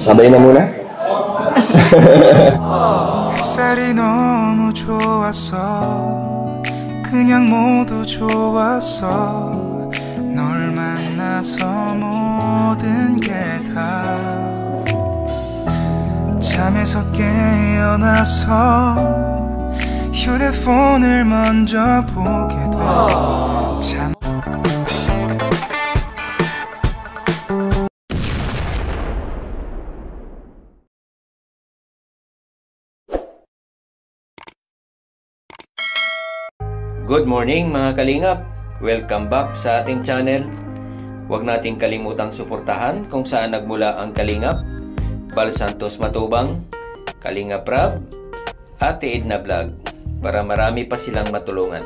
Sabay na muna. 햇살이 너무 좋았어 그냥 모두 좋았어 널 만나서 모든 게 다 잠에서 깨어나서 휴대폰을 먼저 보게 돼 Good morning mga kalingap! Welcome back sa ating channel. Huwag nating kalimutang suportahan kung saan nagmula ang Kalingap, Bal Santos Matubang, Kalingap Rab, Ate Edna Vlog para marami pa silang matulungan.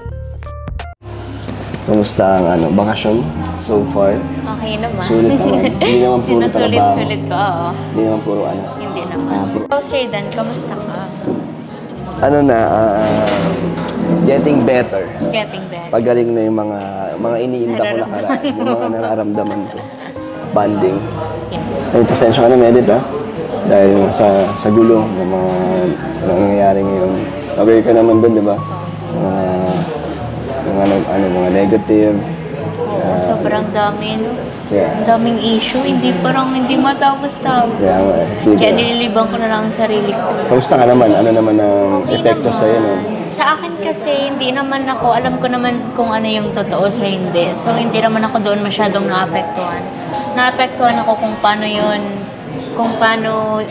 Kamusta ang bakasyon so far? Okay naman. Sulit naman. Hindi naman puro trabaho. Sinusulit-sulit ko, oo. Hindi naman puro Hindi naman. Sir Dan, kamusta ka? Getting better. Getting better. Pagaling na yung mga iniinda ko nakaraan. Yung mga nararamdaman ko. Bonding. Ay, pasensya ka na, Medit, ha? Dahil sa gulo ng mga nangyayari ngayon. Aware ka naman doon, di ba? Sa mga negative. Sobrang dami, no? Yeah. Ang daming issue. Hindi matapos-tapos. Kaya nililibang ko na lang ang sarili ko. Kamusta ka naman? Ano naman ang epekto sa'yo, no? Sa akin kasi, hindi naman ako, alam ko naman kung ano yung totoo sa hindi. So, hindi naman ako doon masyadong naapektuhan. Naapektuhan ako kung paano yun, kung paano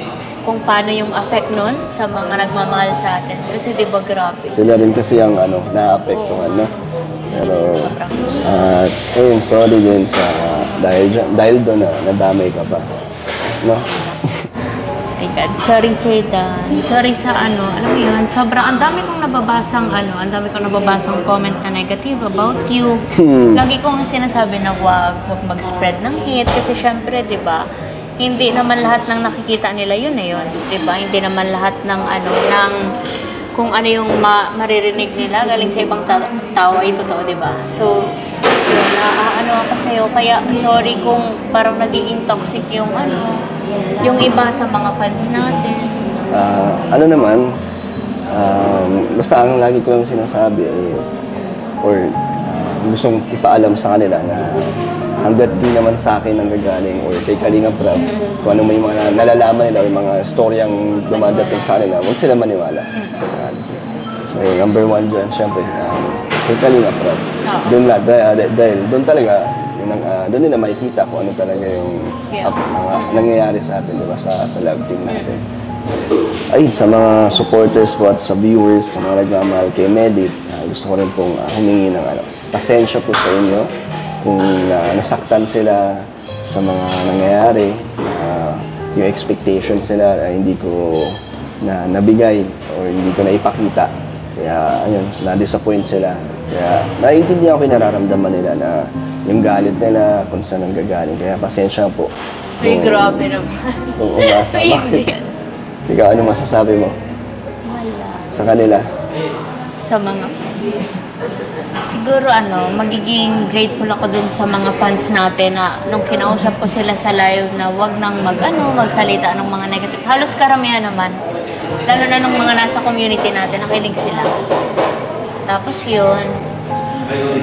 yung effect nun sa mga nagmamahal sa atin. Kasi di ba grabe? Sila rin kasi ang naapektuhan, no? Pero, ayun, sorry din sa, dahil doon nadamay ka pa, no? My God. Sorry, Sir Dan. Sorry sa alam mo yun, ang dami kong nababasang comment na negative about you. Lagi kong sinasabi na wag mag-spread ng hate kasi syempre, di ba, hindi naman lahat ng nakikita nila yun na yun. Di ba? Hindi naman lahat ng kung ano yung maririnig nila galing sa ibang tao ay totoo, di ba? So, ako sa'yo. Kaya, sorry kung parang nagiging toxic yung iba sa mga fans natin. Basta ang lagi ko lang sinasabi gustong ipaalam sa kanila na hanggat di naman sa akin ang gagaling or kay Kalingap Rab, kung ano may mga nalalaman nila o yung mga storyang dumadating sa kanila, huwag sila maniwala. So, number one dyan, syempre, kay Kalingap Rab. Doon dahil doon talaga, doon nila makikita kung ano talaga yung nangyayari sa atin, diba, sa love team natin. Ayun, sa mga supporters po at sa viewers, sa mga nagmamahal kay Medit, gusto ko rin pong humingi ng pasensya po sa inyo kung nasaktan sila sa mga nangyayari, yung expectations nila hindi ko nabigay or hindi ko naipakita. Kaya, ayun, na-disappoint sila. Kaya, naiintindihan ko yung nararamdaman nila na yung galit nila kung saan ang gagaling. Kaya, pasensya po. Ay, grabe naman. Kung umasa. Bakit? Ikaw, ano masasabi mo? Wala. Sa kanila? Sa mga fans. Siguro, magiging grateful ako dun sa mga fans natin na nung kinausap ko sila sa live na wag nang magsalita ng mga negative. Halos karamihan naman. Lalo na nung mga nasa community natin, nakilig sila. Tapos yun,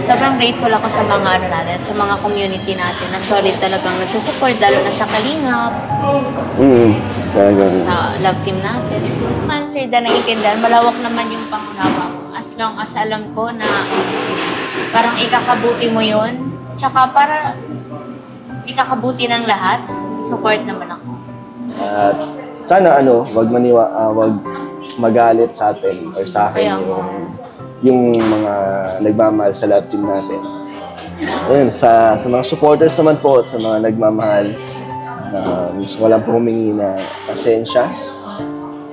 sobrang grateful ako sa mga natin, sa mga community natin na solid talagang nagsusupport, lalo na sa Kalingap. Sa love team natin. Sir Dan, naiintindihan, malawak naman yung pangunawa mo. As long as alam ko na parang ikakabuti mo yun, tsaka para ikakabuti ng lahat, support naman ako. At sana wag magalit sa atin or sa akin yung mga nagmamahal sa love team natin. Ayun, sa mga supporters naman po at sa mga nagmamahal, gusto ko lang po humingi na pasensya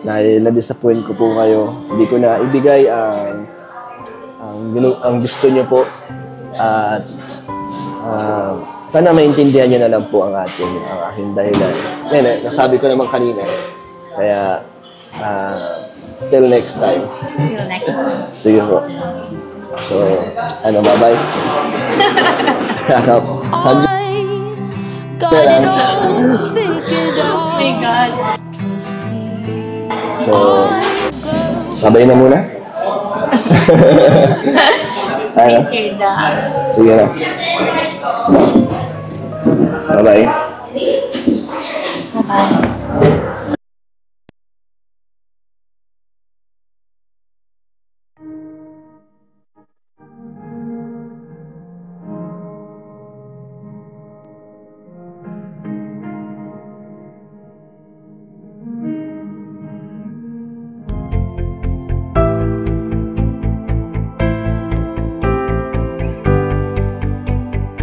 dahil na-disappoint ko po kayo. Hindi ko na ibigay ang gusto niyo po at sana maintindihan niyo na lang po ang aking dahilan. Nasabi ko naman kanina. Kaya, till next time. Till next time. Sige po. So, bye-bye. Oh my God. So, sabay na muna. Ano? Please hear that. Sige na. Bye-bye. Bye-bye.